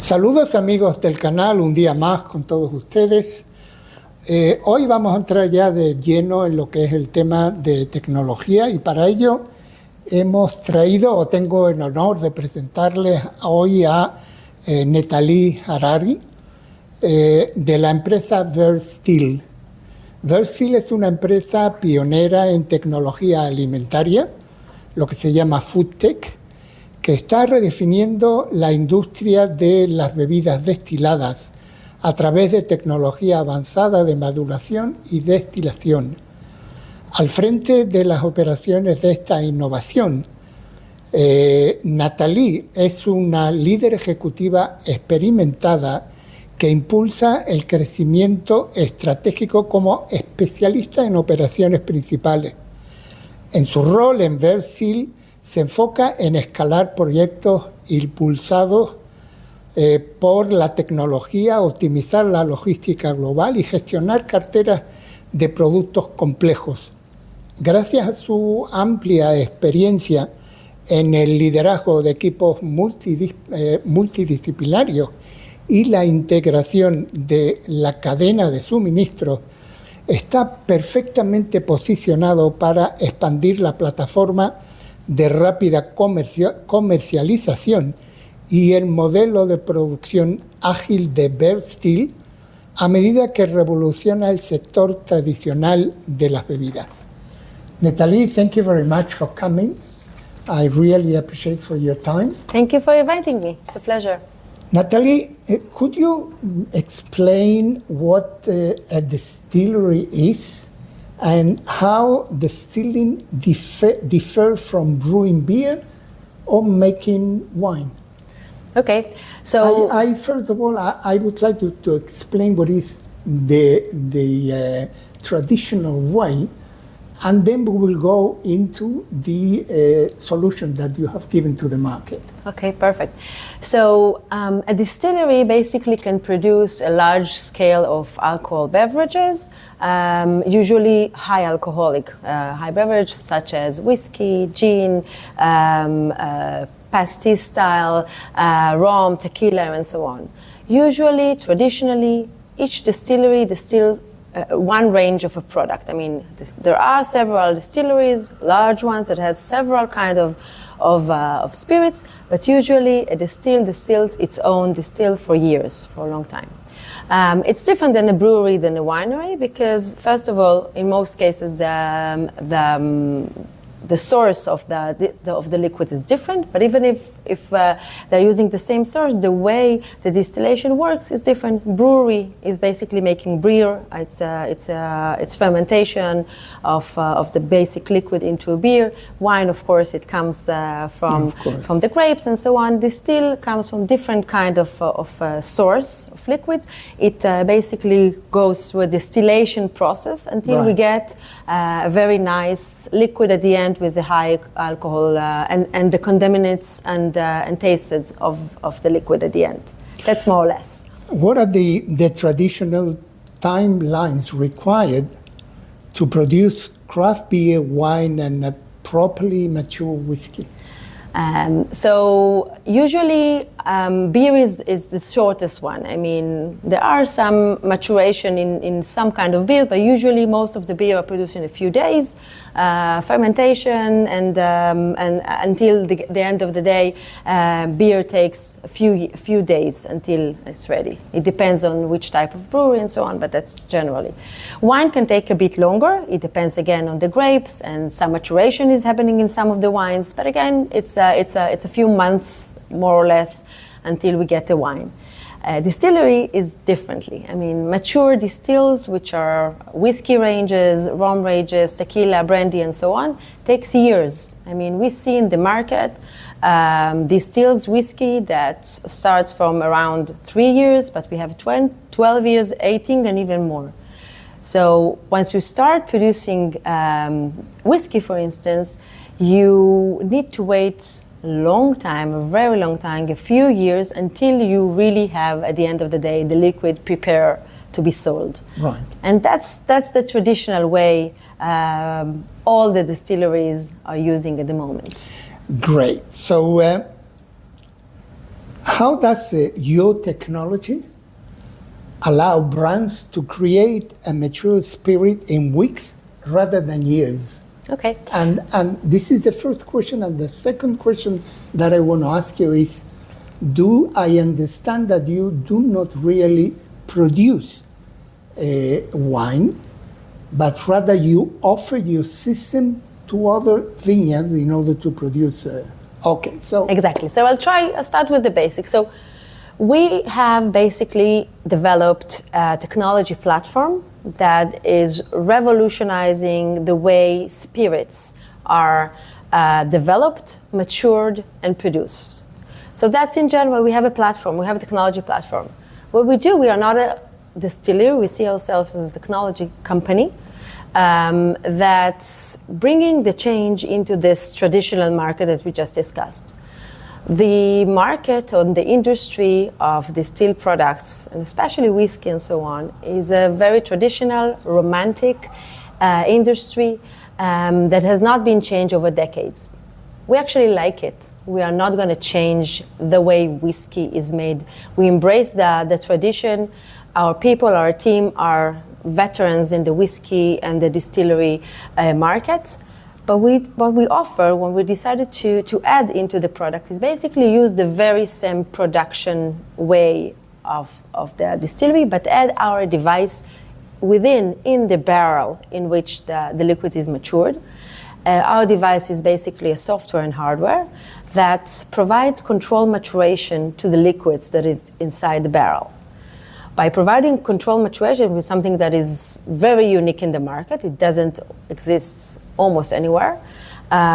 Saludos amigos del canal, un día más con todos ustedes. Hoy vamos a entrar ya de lleno en lo que es el tema de tecnología y para ello hemos traído, o tengo el honor de presentarles hoy a Netali Arari de la empresa Verstill. Verstill es una empresa pionera en tecnología alimentaria, lo que se llama FoodTech, que está redefiniendo la industria de las bebidas destiladas a través de tecnología avanzada de maduración y destilación. Al frente de las operaciones de esta innovación, Netali es una líder ejecutiva experimentada que impulsa el crecimiento estratégico como especialista en operaciones principales. En su rol en Verstill, se enfoca en escalar proyectos impulsados por la tecnología, optimizar la logística global y gestionar carteras de productos complejos. Gracias a su amplia experiencia en el liderazgo de equipos multidisciplinarios y la integración de la cadena de suministro, está perfectamente posicionado para expandir la plataforma de rápida comercialización y el modelo de producción ágil de Verstill a medida que revoluciona el sector tradicional de las bebidas. Netali, thank you very much for coming. I really appreciate for your time. Thank you for inviting me. It's a pleasure. Natali, could you explain what a distillery is and how distilling differ from brewing beer or making wine? Okay, so first of all, I would like to explain what is the traditional way, and then we will go into the solution that you have given to the market. Okay, perfect. So a distillery basically can produce a large scale of alcohol beverages, usually high alcoholic high beverage such as whiskey, gin, pastis style, rum, tequila, and so on. Usually, traditionally, each distillery distills one range of a product. I mean, there are several distilleries, large ones that has several kind of spirits, but usually a distills its own distill for years, for a long time. It's different than a brewery than a winery because, first of all, in most cases, the source of the liquids is different, but even if they're using the same source, the way the distillation works is different. Brewery is basically making beer. It's fermentation of the basic liquid into a beer. Wine, of course, it comes from the grapes and so on. Distill comes from different kind of source of liquids. It basically goes through a distillation process until we get a very nice liquid at the end with a high alcohol and the contaminants and tastes of the liquid at the end. That's more or less. What are the traditional timelines required to produce craft beer, wine, and a properly mature whiskey? So usually beer is the shortest one. I mean, there are some maturation in some kind of beer, but usually most of the beer are produced in a few days. Fermentation and until the end of the day, beer takes a few days until it's ready. It depends on which type of brewery and so on, but that's generally. Wine can take a bit longer. It depends again on the grapes, and some maturation is happening in some of the wines. But again, it's a few months more or less until we get the wine. Distillery is differently. I mean, mature distills, which are whiskey ranges, rum ranges, tequila, brandy, and so on, takes years. I mean, we see in the market distills whiskey that starts from around 3 years, but we have 12 years, 18, and even more. So once you start producing whiskey, for instance, you need to wait long time, a very long time, a few years, until you really have, at the end of the day, the liquid prepared to be sold. Right. And that's the traditional way all the distilleries are using at the moment. Great. So How does your technology allow brands to create a mature spirit in weeks rather than years? Okay. And this is the first question. And the second question that I want to ask you is, do I understand that you do not really produce wine, but rather you offer your system to other vineyards in order to produce? Okay, so Exactly. So I'll start with the basics. So we have basically developed a technology platform that is revolutionizing the way spirits are developed, matured, and produced. So that's in general, we have a platform, we have a technology platform. What we do, we are not a distillery, we see ourselves as a technology company that's bringing the change into this traditional market that we just discussed. The market or the industry of distilled products, and especially whiskey and so on, is a very traditional, romantic industry that has not been changed over decades. We actually like it. We are not going to change the way whiskey is made. We embrace the tradition. Our people, our team are veterans in the whiskey and the distillery markets. But what we offer when we decided to add into the product is basically use the very same production way of the distillery, but add our device in the barrel in which the liquid is matured. Our device is basically a software and hardware that provides control maturation to the liquids that is inside the barrel. By providing control maturation with something that is very unique in the market, it doesn't exist almost anywhere,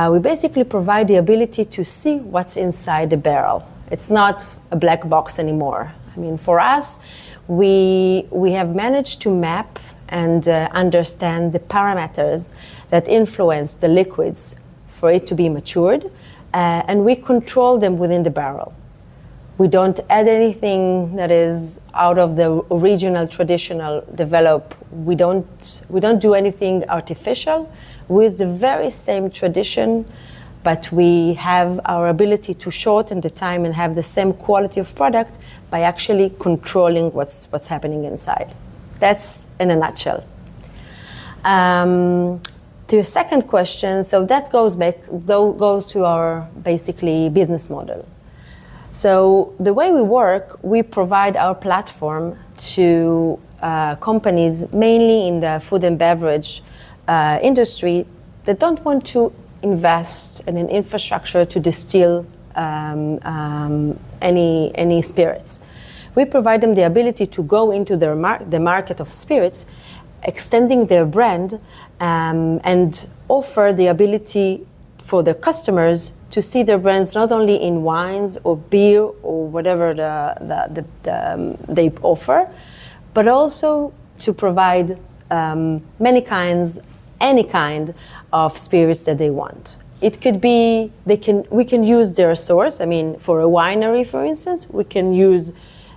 we basically provide the ability to see what's inside the barrel. It's not a black box anymore. I mean, for us, we have managed to map and understand the parameters that influence the liquids for it to be matured, and we control them within the barrel. We don't add anything that is out of the original, traditional develop. We don't do anything artificial with the very same tradition, but we have our ability to shorten the time and have the same quality of product by actually controlling what's happening inside. That's in a nutshell. To your second question, so that goes to our basically business model. So the way we work, we provide our platform to companies mainly in the food and beverage industry that don't want to invest in an infrastructure to distill any spirits. We provide them the ability to go into the market of spirits, extending their brand, and offer the ability for their customers to see their brands not only in wines or beer or whatever they offer, but also to provide any kind of spirits that they want. It could be we can use their source. I mean, for a winery, for instance, we can use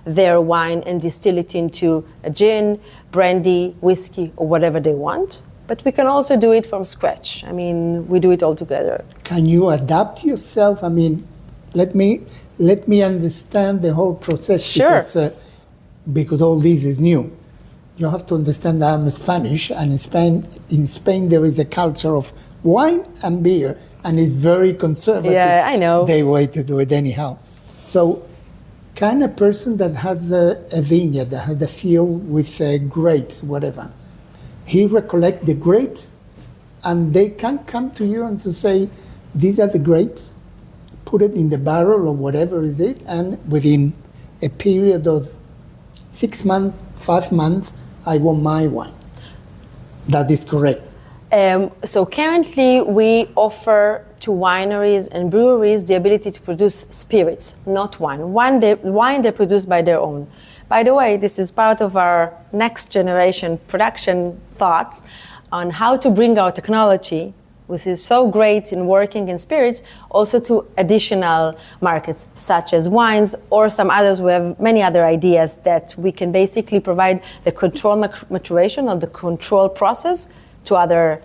their wine and distill it into a gin, brandy, whiskey, or whatever they want. But we can also do it from scratch. I mean, we do it all together. Can you adapt yourself? I mean, let me understand the whole process. Sure. Because all this is new. You have to understand that I'm Spanish, and in Spain there is a culture of wine and beer, and it's very conservative. Yeah, I know. They way to do it anyhow. So, can a person that has a vineyard, that has a field with grapes, whatever, he recollect the grapes, and they can come to you and to say, these are the grapes, put it in the barrel or whatever is it, and within a period of 6 months, 5 months, I want my wine. That is correct. So currently we offer to wineries and breweries the ability to produce spirits, not wine. Wine they produce by their own. By the way, this is part of our next generation production thoughts on how to bring our technology, which is so great in working in spirits, also to additional markets, such as wines or some others. We have many other ideas that we can basically provide the control maturation or the control process to other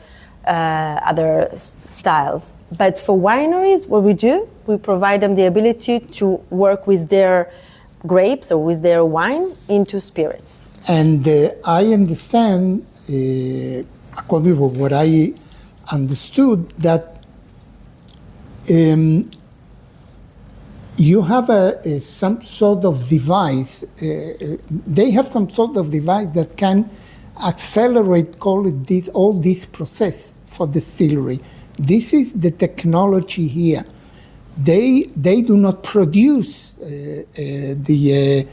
other styles. But for wineries, what we do, we provide them the ability to work with their grapes or with their wine into spirits. And I understand, according to what I understood, that you have some sort of device, they have some sort of device that can accelerate, call it all this process for distillery. This is the technology here. They do not produce the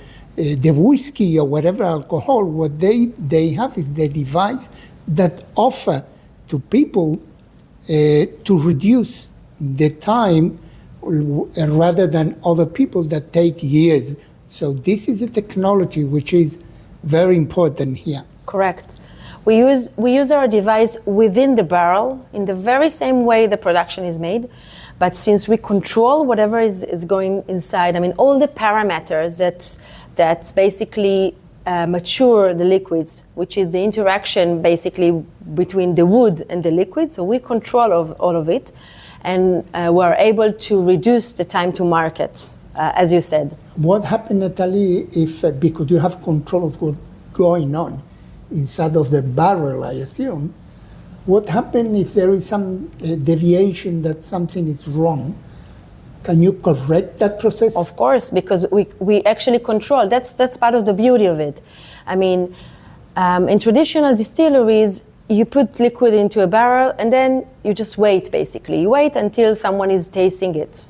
whiskey or whatever alcohol. What they have is the device that offer to people to reduce the time rather than other people that take years. So this is a technology which is very important here. Correct. We use our device within the barrel in the very same way the production is made, but since we control whatever is going inside, I mean all the parameters that basically mature the liquids, which is the interaction basically between the wood and the liquid, so we control all of it, and we're able to reduce the time to market, as you said. What happened, Netali, if because you have control of what's going on inside of the barrel, I assume, what happened if there is some deviation, that something is wrong? Can you correct that process? Of course, because we actually control. That's part of the beauty of it. I mean, in traditional distilleries, you put liquid into a barrel and then you just wait, basically. You wait until someone is tasting it.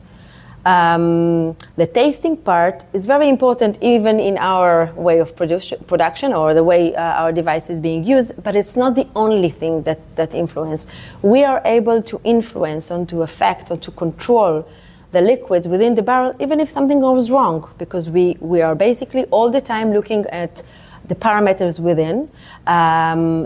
The tasting part is very important even in our way of production or the way our device is being used, but it's not the only thing that influence. We are able to influence or to affect or to control the liquids within the barrel, even if something goes wrong, because we are basically all the time looking at the parameters within,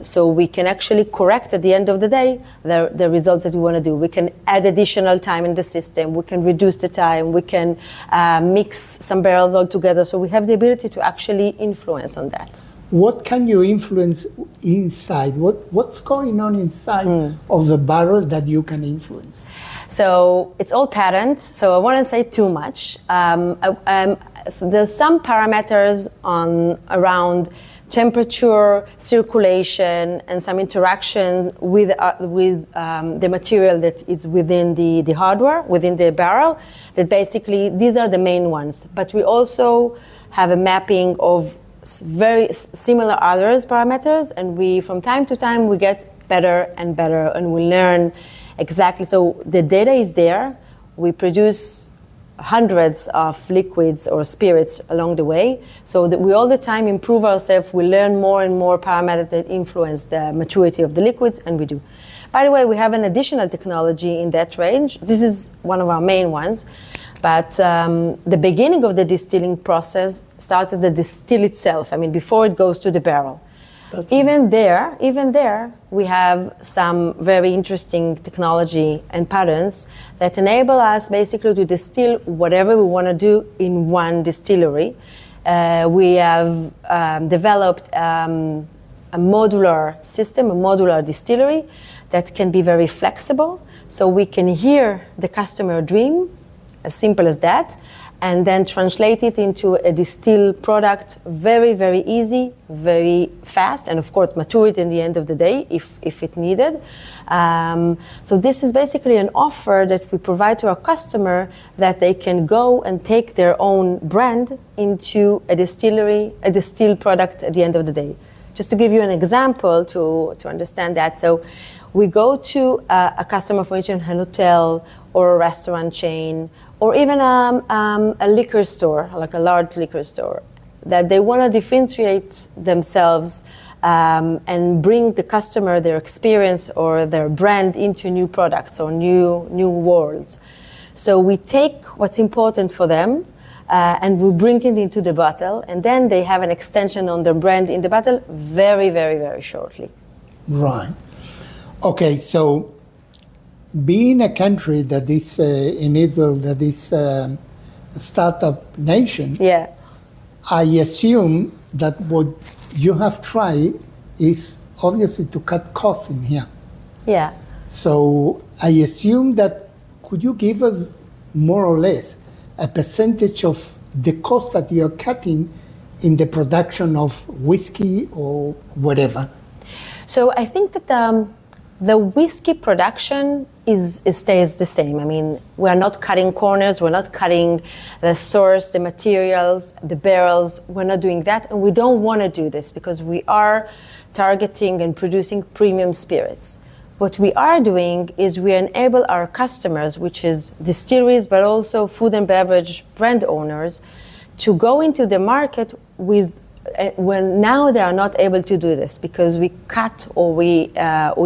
so we can actually correct at the end of the day the results that we want to do. We can add additional time in the system, we can reduce the time, we can mix some barrels all together, so we have the ability to actually influence on that. What can you influence inside? What's going on inside of the barrel that you can influence? So it's all patent, so I won't say too much. So there's some parameters around temperature, circulation, and some interaction with the material that is within the hardware, within the barrel, that basically these are the main ones. But we also have a mapping of very similar others parameters, and from time to time we get better and better, and we learn exactly. So the data is there. We produce hundreds of liquids or spirits along the way, so that we all the time improve ourselves. We learn more and more parameters that influence the maturity of the liquids, and we do. By the way, we have an additional technology in that range. This is one of our main ones, but the beginning of the distilling process starts at the distill itself. I mean, before it goes to the barrel. Even there, we have some very interesting technology and patterns that enable us basically to distill whatever we want to do in one distillery. We have developed a modular system, a modular distillery that can be very flexible, so we can hear the customer dream, as simple as that, and then translate it into a distilled product very, very easy, very fast, and of course mature it in the end of the day if it needed. So this is basically an offer that we provide to our customer, that they can go and take their own brand into a distillery, a distilled product at the end of the day. Just to give you an example to understand that. So we go to a customer, for instance, a hotel or a restaurant chain, or even a liquor store, like a large liquor store, that they want to differentiate themselves and bring the customer their experience or their brand into new products or new worlds. So we take what's important for them and we bring it into the bottle, and then they have an extension on their brand in the bottle very, very, very shortly. Right. Okay, so being a country that is in Israel, that is a startup nation, yeah, I assume that what you have tried is obviously to cut costs in here. Yeah. So I assume that, could you give us more or less a percentage of the cost that you're cutting in the production of whiskey or whatever? So I think that the whiskey production stays the same. I mean, we're not cutting corners, we're not cutting the source, the materials, the barrels, we're not doing that, and we don't want to do this because we are targeting and producing premium spirits. What we are doing is we enable our customers, which is distilleries, but also food and beverage brand owners, to go into the market with when now they are not able to do this because we cut or we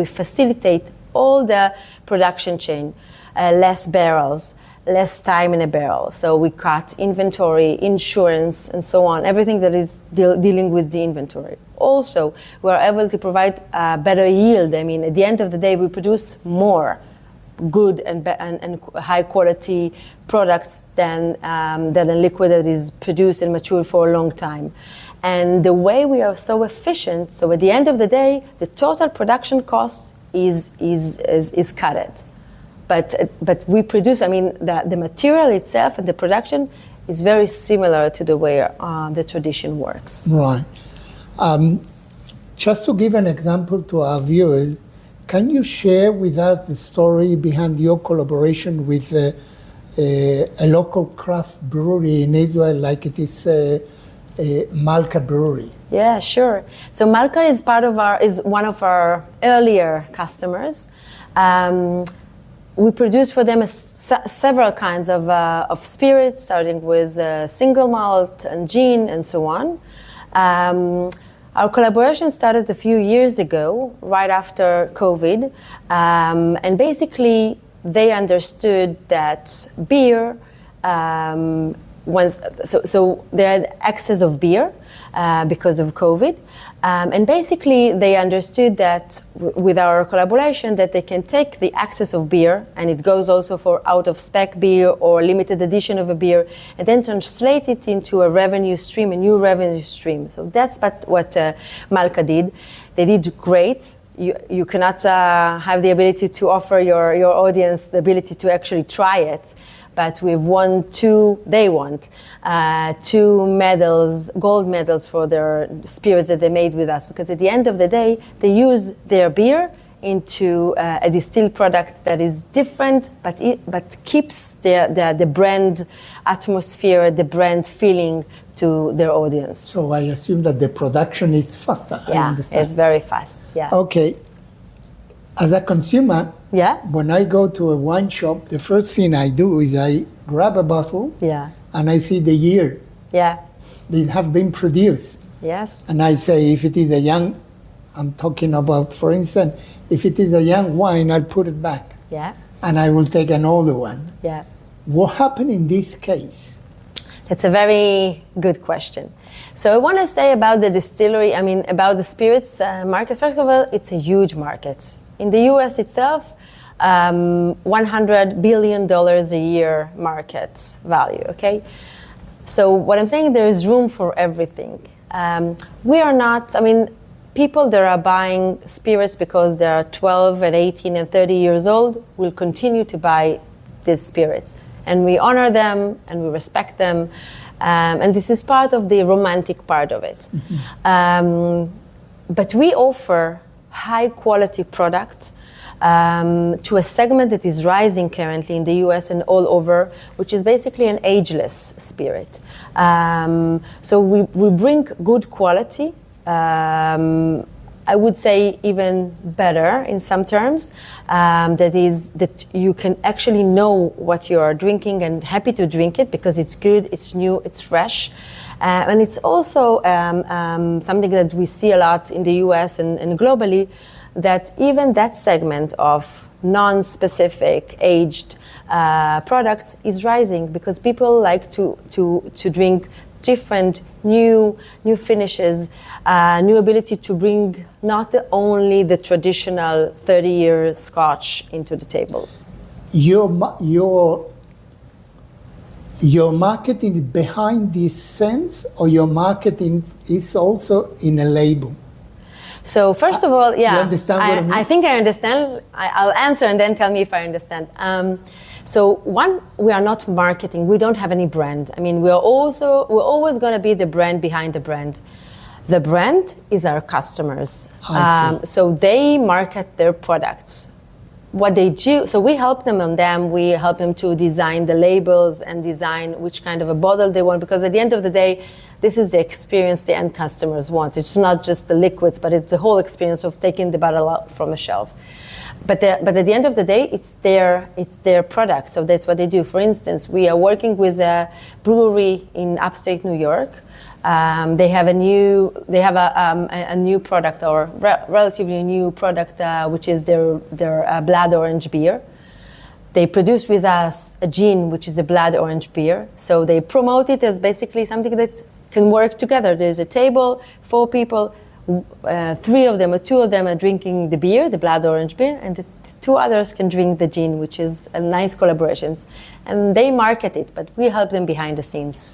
facilitate all the production chain, less barrels, less time in a barrel. So we cut inventory, insurance, and so on, everything that is dealing with the inventory. Also, we are able to provide better yield. I mean, at the end of the day, we produce more good and high quality products than a liquid that is produced and matured for a long time. And the way we are so efficient, so at the end of the day, the total production cost is cut. But we produce, I mean, the material itself and the production is very similar to the way the tradition works. Right. Just to give an example to our viewers, can you share with us the story behind your collaboration with a local craft brewery in Israel, like it is Malka Brewery? Yeah, sure. So Malka is one of our earlier customers. We produce for them several kinds of spirits, starting with single malt and gin and so on. Our collaboration started a few years ago, right after COVID, and basically they understood that beer, so they had excess of beer because of COVID, and basically they understood that with our collaboration that they can take the excess of beer, and it goes also for out of spec beer or limited edition of a beer, and then translate it into a revenue stream, a new revenue stream. So that's what Malka did. They did great. You cannot have the ability to offer your audience the ability to actually try it. But we've won two medals, gold medals for their spirits that they made with us. Because at the end of the day, they use their beer into a distilled product that is different, but keeps the brand atmosphere, the brand feeling to their audience. So I assume that the production is faster. Yeah, it's very fast. Yeah. Okay. As a consumer, yeah, when I go to a wine shop, the first thing I do is I grab a bottle, yeah, and I see the year yeah, they have been produced. Yes. And I say, if it is a young, I'm talking about, for instance, if it is a young wine, I'll put it back. Yeah. And I will take an older one. Yeah. What happened in this case? That's a very good question. So I want to say about the distillery, about the spirits market. First of all, it's a huge market. In the US itself, $100 billion a year market value, okay? So what I'm saying, there is room for everything. We are not, people that are buying spirits because they are 12 and 18 and 30 years old will continue to buy these spirits. And we honor them and we respect them. And this is part of the romantic part of it. Mm-hmm. But we offer high quality product to a segment that is rising currently in the US and all over, which is basically an ageless spirit. So we bring good quality, I would say even better in some terms, that you can actually know what you are drinking and happy to drink it because it's good, it's new, it's fresh. And it's also something that we see a lot in the US and globally, that even that segment of non-specific aged products is rising because people like to drink different new finishes, new ability to bring not only the traditional 30-year Scotch into the table. Your marketing behind this sense, or your marketing is also in a label? So first of all, You understand what I mean? I think I understand. I'll answer and then tell me if I understand. So one, we are not marketing. We don't have any brand. I mean, we're always going to be the brand behind the brand. The brand is our customers. So they market their products. What they do, so we help them on them. We help them to design the labels and design which kind of a bottle they want, because at the end of the day, this is the experience the end customers want. It's not just the liquids, but it's the whole experience of taking the bottle out from a shelf. But at the end of the day, it's their product. So that's what they do. For instance, we are working with a brewery in upstate New York. They have a new product, or relatively new product, which is their blood orange beer. They produce with us a gin, which is a blood orange beer. So they promote it as basically something that can work together. There's a table, 4 people, 3 of them or 2 of them are drinking the beer, the blood orange beer, and the 2 others can drink the gin, which is a nice collaboration. And they market it, but we help them behind the scenes.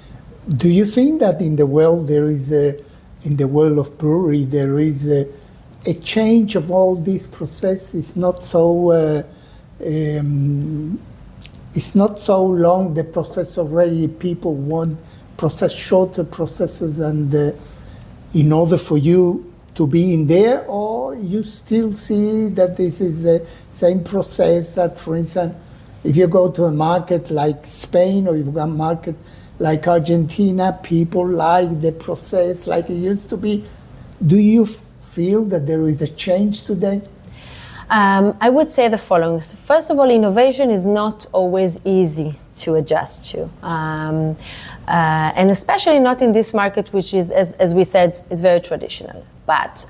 Do you think that in the world in the world of brewery, there is a change of all this process? It's not so long the process already. People want shorter processes, and in order for you to be in there, or you still see that this is the same process that, for instance, if you go to a market like Spain, or you go to a market like Argentina, people like the process like it used to be. Do you feel that there is a change today? I would say the following. So first of all, innovation is not always easy to adjust to. And especially not in this market, which is, as we said, is very traditional. But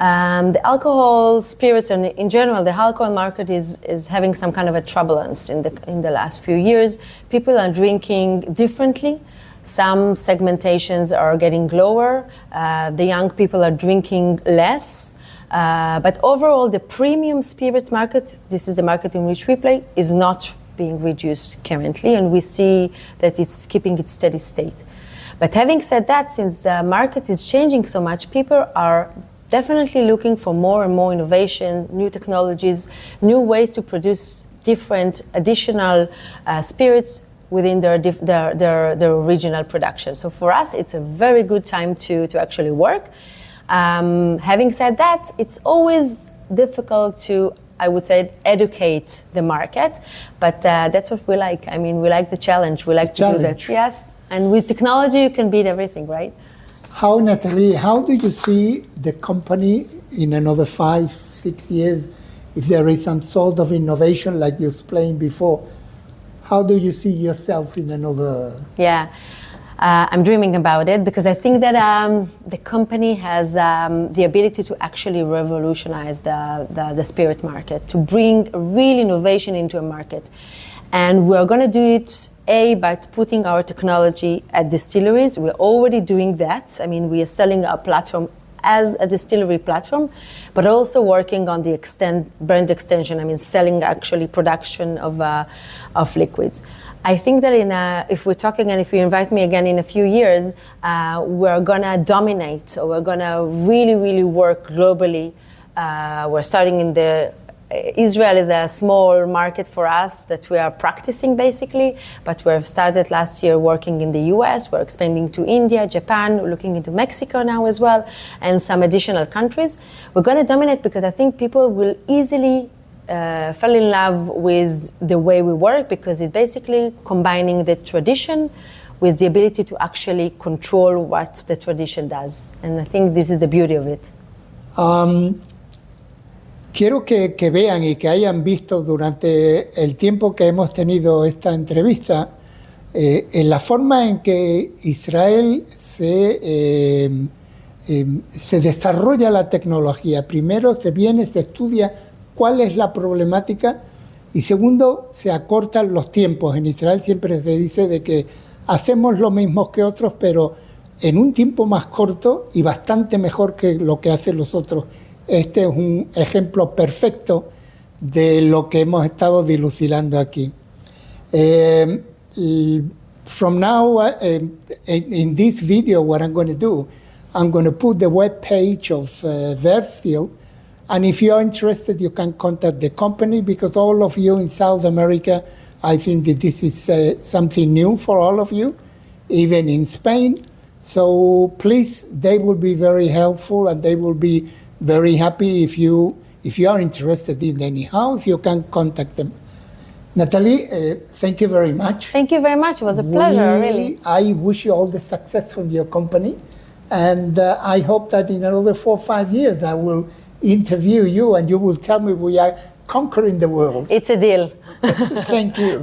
the alcohol, spirits, and in general, the alcohol market is having some kind of a turbulence in the last few years. People are drinking differently. Some segmentations are getting lower. The young people are drinking less. But overall, the premium spirits market, this is the market in which we play, is not being reduced currently, and we see that it's keeping its steady state. But having said that, since the market is changing so much, people are definitely looking for more and more innovation, new technologies, new ways to produce different additional spirits within their original production. So for us, it's a very good time to actually work. Having said that, it's always difficult to, I would say, educate the market, but that's what we like. I mean, we like the challenge. We like to do that. Yes, and with technology, you can beat everything, right? How, Netali, how do you see the company in another 5-6 years, if there is some sort of innovation like you explained before? How do you see yourself in another? Yeah. I'm dreaming about it, because I think that the company has the ability to actually revolutionize the spirit market, to bring real innovation into a market. And we're going to do it, by putting our technology at distilleries. We're already doing that. I mean, we are selling our platform as a distillery platform, but also working on the brand extension. I mean, selling actually production of liquids. I think that if we're talking, and if you invite me again in a few years, we're gonna dominate, or we're gonna really, really work globally. We're starting in Israel is a small market for us that we are practicing basically, but we've started last year working in the US, we're expanding to India, Japan, we're looking into Mexico now as well, and some additional countries. We're gonna dominate because I think people will easily fell in love with the way we work, because it's basically combining the tradition with the ability to actually control what the tradition does. And I think this is the beauty of it. Quiero que vean y que hayan visto durante el tiempo que hemos tenido esta entrevista en la forma en que Israel se desarrolla la tecnología. Primero se estudia cuál es la problemática, y segundo, se acortan los tiempos. En Israel siempre se dice de que hacemos lo mismo que otros, pero en un tiempo más corto y bastante mejor que lo que hacen los otros. Este es un ejemplo perfecto de lo que hemos estado dilucidando aquí. From now, in this video, what I'm going to do, I'm going to put the web page of Verstill. And if you're interested, you can contact the company, because all of you in South America, I think that this is something new for all of you, even in Spain. So please, they will be very helpful, and they will be very happy if you are interested in anyhow, if you can contact them. Netali, thank you very much. Thank you very much. It was a pleasure, really. I wish you all the success from your company. And I hope that in another 4 or 5 years, I will interview you and you will tell me we are conquering the world. It's a deal. Thank you.